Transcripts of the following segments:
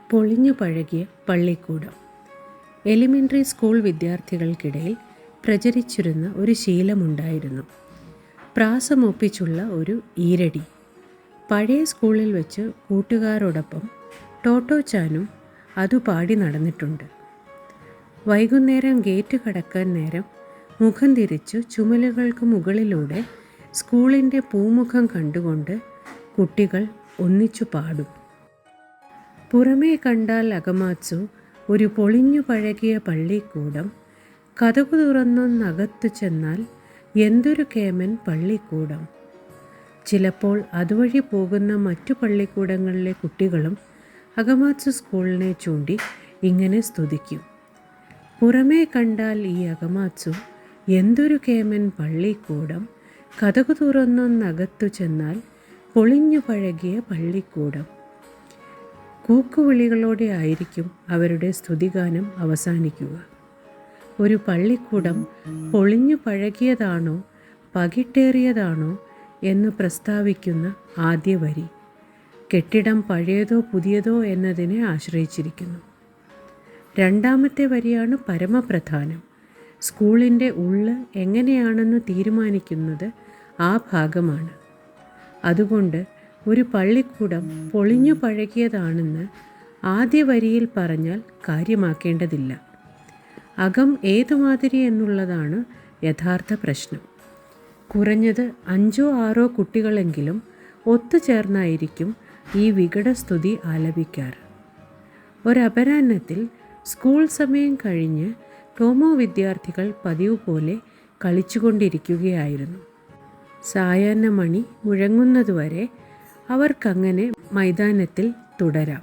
പൊളിഞ്ഞു പഴകിയ പള്ളിക്കൂടം. Elementary school വിദ്യാർത്ഥികൾക്കിടയിൽ പ്രചരിച്ചിരുന്ന ഒരു ശീലമുണ്ടായിരുന്നു. പ്രാസമൊപ്പിച്ചുള്ള ഒരു ഈരടി. പഴയ സ്കൂളിൽ വെച്ച് കൂട്ടുകാരോടൊപ്പം ടോട്ടോച്ചാനും അതു പാടി നടന്നിട്ടുണ്ട്. വൈകുന്നേരം ഗേറ്റ് കടക്കാൻ നേരം മുഖം തിരിച്ചു ചുമലുകൾക്ക് മുകളിലൂടെ സ്കൂളിൻ്റെ പൂമുഖം കണ്ടുകൊണ്ട് കുട്ടികൾ ഒന്നിച്ചു പാടും. പുറമേ കണ്ടാൽ അകമാത്സു ഒരു പൊളിഞ്ഞു പഴകിയ പള്ളിക്കൂടം, കതകു തുറന്നൊന്നകത്തു ചെന്നാൽ എന്തൊരു കേമൻ പള്ളിക്കൂടം. ചിലപ്പോൾ അതുവഴി പോകുന്ന മറ്റു പള്ളിക്കൂടങ്ങളിലെ കുട്ടികളും അകമാത്സു സ്കൂളിനെ ചൂണ്ടി ഇങ്ങനെ സ്തുതിക്കും: പുറമേ കണ്ടാൽ ഈ അകമാത്സു എന്തൊരു കേമൻ പള്ളിക്കൂടം, കതകു തുറന്നൊന്നകത്തു ചെന്നാൽ പൊളിഞ്ഞു പഴകിയ പള്ളിക്കൂടം. കൂക്കുവിളികളോടെ ആയിരിക്കും അവരുടെ സ്തുതിഗാനം അവസാനിക്കുക. ഒരു പള്ളിക്കൂടം പൊളിഞ്ഞു പഴകിയതാണോ പകിട്ടേറിയതാണോ എന്ന് പ്രസ്താവിക്കുന്ന ആദ്യ വരി കെട്ടിടം പഴയതോ പുതിയതോ എന്നതിനെ ആശ്രയിച്ചിരിക്കുന്നു. രണ്ടാമത്തെ വരിയാണ് പരമപ്രധാനം. സ്കൂളിൻ്റെ ഉള്ള് എങ്ങനെയാണെന്ന് തീരുമാനിക്കുന്നത് ആ ഭാഗമാണ്. അതുകൊണ്ട് ഒരു പള്ളിക്കൂടം പൊളിഞ്ഞു പഴകിയതാണെന്ന് ആദ്യ വരിയിൽ പറഞ്ഞാൽ കാര്യമാക്കേണ്ടതില്ല. അകം ഏതുമാതിരി എന്നുള്ളതാണ് യഥാർത്ഥ പ്രശ്നം. കുറഞ്ഞത് 5-6 കുട്ടികളെങ്കിലും ഒത്തുചേർന്നായിരിക്കും ഈ വികടസ്തുതി ആലപിക്കാറ്. ഒരപരാഹ്നത്തിൽ സ്കൂൾ സമയം കഴിഞ്ഞ് ടോമോ വിദ്യാർത്ഥികൾ പതിവ് പോലെ കളിച്ചുകൊണ്ടിരിക്കുകയായിരുന്നു. സായാഹ്ന മണി മുഴങ്ങുന്നതുവരെ അവർക്കങ്ങനെ മൈതാനത്തിൽ തുടരാം.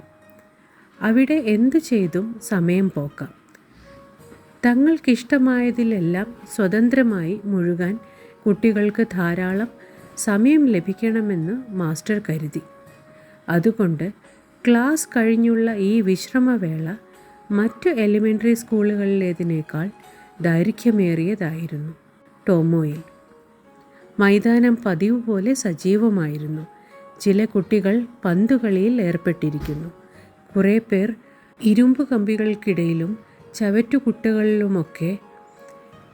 അവിടെ എന്തു ചെയ്തും സമയം പോക്കാം. തങ്ങൾക്കിഷ്ടമായതിലെല്ലാം സ്വതന്ത്രമായി മുഴുകാൻ കുട്ടികൾക്ക് ധാരാളം സമയം ലഭിക്കണമെന്ന് മാസ്റ്റർ കരുതി. അതുകൊണ്ട് ക്ലാസ് കഴിഞ്ഞുള്ള ഈ വിശ്രമവേള മറ്റു എലിമെൻ്ററി സ്കൂളുകളിലേതിനേക്കാൾ ദൈർഘ്യമേറിയതായിരുന്നു. ടോമോയിൽ മൈതാനം പതിവ് പോലെ സജീവമായിരുന്നു. ചില കുട്ടികൾ പന്തുകളിയിൽ ഏർപ്പെട്ടിരിക്കുന്നു. കുറേ പേർ ഇരുമ്പ് കമ്പികൾക്കിടയിലും ചവറ്റുകുട്ടകളിലുമൊക്കെ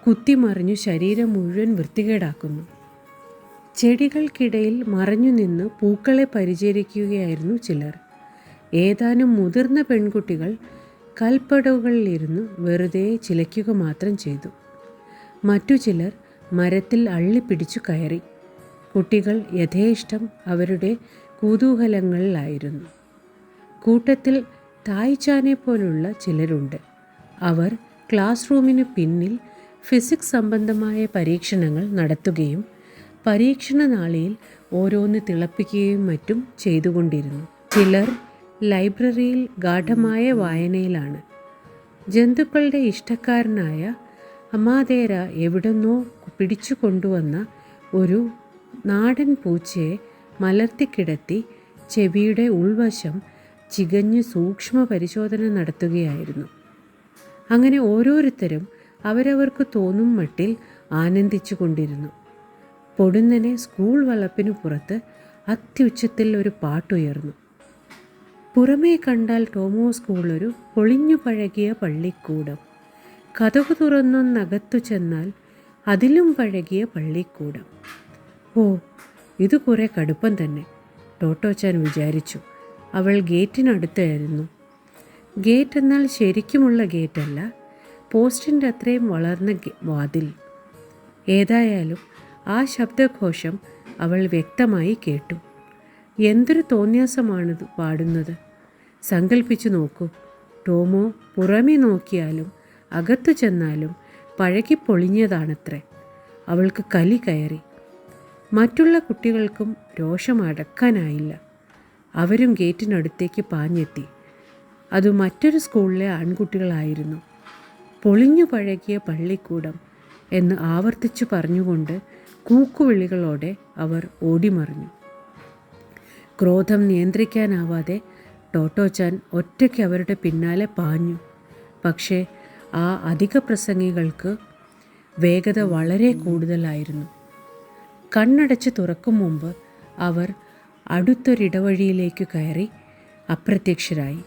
കുത്തിമറിഞ്ഞു ശരീരം മുഴുവൻ വൃത്തികേടാക്കുന്നു. ചെടികൾക്കിടയിൽ മറഞ്ഞു നിന്ന് പൂക്കളെ പരിചരിക്കുകയായിരുന്നു ചിലർ. ഏതാനും മുതിർന്ന പെൺകുട്ടികൾ കൽപ്പടവുകളിലിരുന്ന് വെറുതെ ചിലയ്ക്കുക മാത്രം ചെയ്തു. മറ്റു ചിലർ മരത്തിൽ അള്ളിപ്പിടിച്ചു കയറി. കുട്ടികൾ യഥേഷ്ടം അവരുടെ കുതൂഹലങ്ങളിലായിരുന്നു. കൂട്ടത്തിൽ തായ്ചാനെ പോലുള്ള ചിലരുണ്ട്. അവർ ക്ലാസ് റൂമിന് പിന്നിൽ ഫിസിക്സ് സംബന്ധമായ പരീക്ഷണങ്ങൾ നടത്തുകയും പരീക്ഷണ നാളിയിൽ ഓരോന്ന് തിളപ്പിക്കുകയും മറ്റും ചെയ്തുകൊണ്ടിരുന്നു. ചിലർ ലൈബ്രറിയിൽ ഗാഢമായ വായനയിലാണ്. ജന്തുക്കളുടെ ഇഷ്ടക്കാരനായ അമാദേര എവിടെന്നോ പിടിച്ചു കൊണ്ടുവന്ന ഒരു നാടൻ പൂച്ചയെ മലർത്തിക്കിടത്തി ചെവിയുടെ ഉൾവശം ചികഞ്ഞ് സൂക്ഷ്മ പരിശോധന നടത്തുകയായിരുന്നു. അങ്ങനെ ഓരോരുത്തരും അവരവർക്ക് തോന്നും മട്ടിൽ ആനന്ദിച്ചു കൊണ്ടിരുന്നു. പൊടുന്നനെ സ്കൂൾ വളപ്പിനു പുറത്ത് അത്യുച്ചത്തിൽ ഒരു പാട്ടുയർന്നു. പുറമേ കണ്ടാൽ ടോമോ സ്കൂൾ ഒരു പൊളിഞ്ഞു പഴകിയ പള്ളിക്കൂടം, കതകു തുറന്നൊന്നകത്തു ചെന്നാൽ അതിലും പഴകിയ പള്ളിക്കൂടം. ഓ, ഇത് കുറേ കടുപ്പം തന്നെ, ടോട്ടോച്ചാൻ വിചാരിച്ചു. അവൾ ഗേറ്റിനടുത്തായിരുന്നു. ഗേറ്റ് എന്നാൽ ശരിക്കുമുള്ള ഗേറ്റല്ല, പോസ്റ്റിൻ്റെ അത്രയും വളർന്ന വാതിൽ. ഏതായാലും ആ ശബ്ദഘോഷം അവൾ വ്യക്തമായി കേട്ടു. എന്തൊരു തോന്യാസമാണിത് പാടുന്നത്! സങ്കൽപ്പിച്ചു നോക്കൂ. ടോമോ പുറമേ നോക്കിയാലും അകത്തു ചെന്നാലും പഴകിപ്പൊളിഞ്ഞതാണത്രേ. അവൾക്ക് കലി കയറി. മറ്റുള്ള കുട്ടികൾക്കും രോഷം അടക്കാനായില്ല. അവരും ഗേറ്റിനടുത്തേക്ക് പാഞ്ഞെത്തി. അത് മറ്റൊരു സ്കൂളിലെ ആൺകുട്ടികളായിരുന്നു. പൊളിഞ്ഞു പഴകിയ പള്ളിക്കൂടം എന്ന് ആവർത്തിച്ചു പറഞ്ഞുകൊണ്ട് കൂക്കുവിളികളോടെ അവർ ഓടിമറിഞ്ഞു. ക്രോധം നിയന്ത്രിക്കാനാവാതെ ടോട്ടോച്ചാൻ ഒറ്റയ്ക്ക് അവരുടെ പിന്നാലെ പാഞ്ഞു. പക്ഷേ ആ അധിക പ്രസംഗികൾക്ക് വേഗത വളരെ കൂടുതലായിരുന്നു. കണ്ണടച്ച് തുറക്കും മുമ്പ് അവർ അടുത്തൊരിടവഴിയിലേക്ക് കയറി അപ്രത്യക്ഷരായി.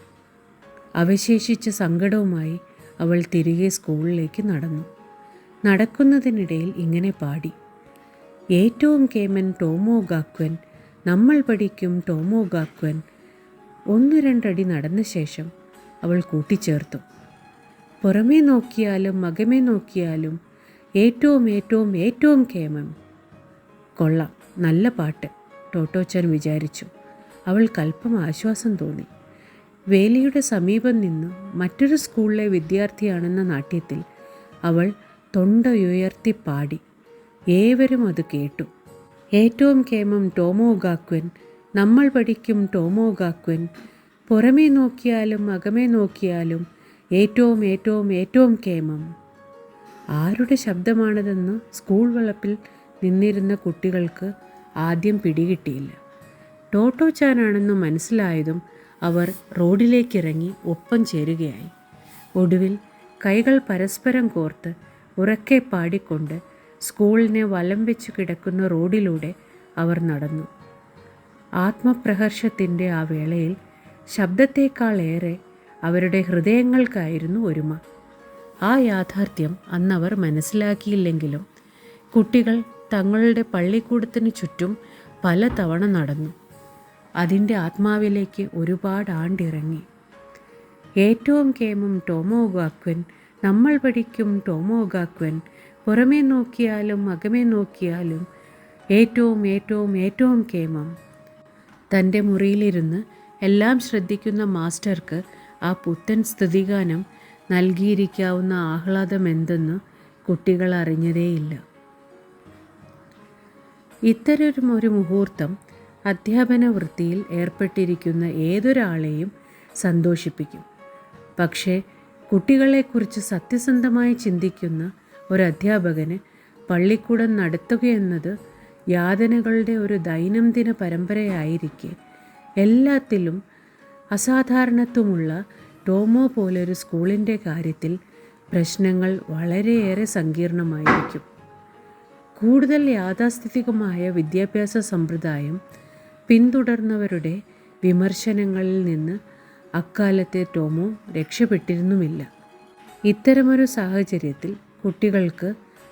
അവശേഷിച്ച സങ്കടവുമായി അവൾ തിരികെ സ്കൂളിലേക്ക് നടന്നു. നടക്കുന്നതിനിടയിൽ ഇങ്ങനെ പാടി: ഏറ്റവും കേമൻ ടോമോ ഗാക്വൻ, നമ്മൾ പഠിക്കും ടോമോ ഗാക്വൻ. 1-2 അടി നടന്ന ശേഷം അവൾ കൂട്ടിച്ചേർത്തു: പുറമേ നോക്കിയാലും അകമേ നോക്കിയാലും ഏറ്റവും ഏറ്റവും ഏറ്റവും കേമം. കൊള്ളാം, നല്ല പാട്ട്, ടോട്ടോച്ചാൻ വിചാരിച്ചു. അവൾക്കല്പം ആശ്വാസം തോന്നി. വേലിയുടെ സമീപം നിന്ന് മറ്റൊരു സ്കൂളിലെ വിദ്യാർത്ഥിയാണെന്ന നാട്യത്തിൽ അവൾ തൊണ്ടയുയർത്തി പാടി. ഏവരും അത് കേട്ടു. ഏറ്റവും കേമം ടോമോ ഗാക്വൻ, നമ്മൾ പഠിക്കും ടോമോ ഗാക്വൻ. പുറമേ നോക്കിയാലും അകമേ നോക്കിയാലും ഏറ്റവും ഏറ്റവും ഏറ്റവും കേമം. ആരുടെ ശബ്ദമാണതെന്ന് സ്കൂൾ വളപ്പിൽ നിന്നിരുന്ന കുട്ടികൾക്ക് ആദ്യം പിടികിട്ടിയില്ല. ടോട്ടോച്ചാനാണെന്ന് മനസ്സിലായതും അവർ റോഡിലേക്കിറങ്ങി ഒപ്പം ചേരുകയായി. ഒടുവിൽ കൈകൾ പരസ്പരം കോർത്ത് ഉറക്കെ പാടിക്കൊണ്ട് സ്കൂളിനെ വലം വെച്ച് കിടക്കുന്ന റോഡിലൂടെ അവർ നടന്നു. ആത്മപ്രഹർഷത്തിൻ്റെ ആ വേളയിൽ ശബ്ദത്തേക്കാളേറെ അവരുടെ ഹൃദയങ്ങൾക്കായിരുന്നു ഒരുമ. ആ യാഥാർത്ഥ്യം അന്നവർ മനസ്സിലാക്കിയില്ലെങ്കിലും കുട്ടികൾ തങ്ങളുടെ പള്ളിക്കൂടത്തിന് ചുറ്റും പല തവണ നടന്നു. അതിൻ്റെ ആത്മാവിലേക്ക് ഒരുപാട് ആണ്ടിറങ്ങി. ഏറ്റവും കേമം ടോമോ ഗാക്വൻ, നമ്മൾ പഠിക്കും ടോമോ ഗാക്വൻ. പുറമേ നോക്കിയാലും അകമേ നോക്കിയാലും ഏറ്റവും ഏറ്റവും ഏറ്റവും കേമം. തൻ്റെ മുറിയിലിരുന്ന് എല്ലാം ശ്രദ്ധിക്കുന്ന മാസ്റ്റർക്ക് ആ പുത്തൻ സ്തുതിഗാനം നൽകിയിരിക്കാവുന്ന ആഹ്ലാദമെന്തെന്ന് കുട്ടികൾ അറിഞ്ഞതേയില്ല. ഇത്തരമൊരു മുഹൂർത്തം അധ്യാപന വൃത്തിയിൽ ഏർപ്പെട്ടിരിക്കുന്ന ഏതൊരാളെയും സന്തോഷിപ്പിക്കും. പക്ഷേ കുട്ടികളെക്കുറിച്ച് സത്യസന്ധമായി ചിന്തിക്കുന്ന ഒരധ്യാപകന് പള്ളിക്കൂടം നടത്തുകയെന്നത് യാതനകളുടെ ഒരു ദൈനംദിന പരമ്പരയായിരിക്കെ എല്ലാത്തിലും അസാധാരണത്വമുള്ള ടോമോ പോലൊരു സ്കൂളിൻ്റെ കാര്യത്തിൽ പ്രശ്നങ്ങൾ വളരെയേറെ സങ്കീർണമായിരിക്കും. കൂടുതൽ യാഥാസ്ഥിതികമായ വിദ്യാഭ്യാസ സമ്പ്രദായം പിന്തുടർന്നവരുടെ വിമർശനങ്ങളിൽ നിന്ന് അക്കാലത്തെ ടോമോ രക്ഷപ്പെട്ടിരുന്നുമില്ല. ഇത്തരമൊരു സാഹചര്യത്തിൽ കുട്ടികൾക്ക്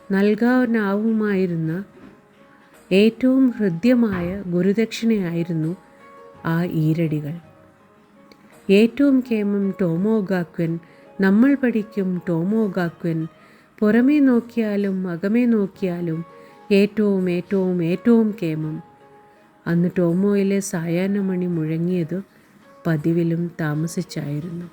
നൽകാനാവുമായിരുന്ന ഏറ്റവും ഹൃദ്യമായ ഗുരുദക്ഷിണയായിരുന്നു ആ ഈരടികൾ. ഏറ്റവും കേമം ടോമോ ഗാക്വൻ, നമ്മൾ പഠിക്കും ടോമോ ഗാക്വൻ. പുറമേ നോക്കിയാലും അകമേ നോക്കിയാലും ഏറ്റവും ഏറ്റവും ഏറ്റവും കേമം. അന്ന് ടോമോയിലെ സായാഹ്നമണി മുഴങ്ങിയത് പതിവിലും താമസിച്ചായിരുന്നു.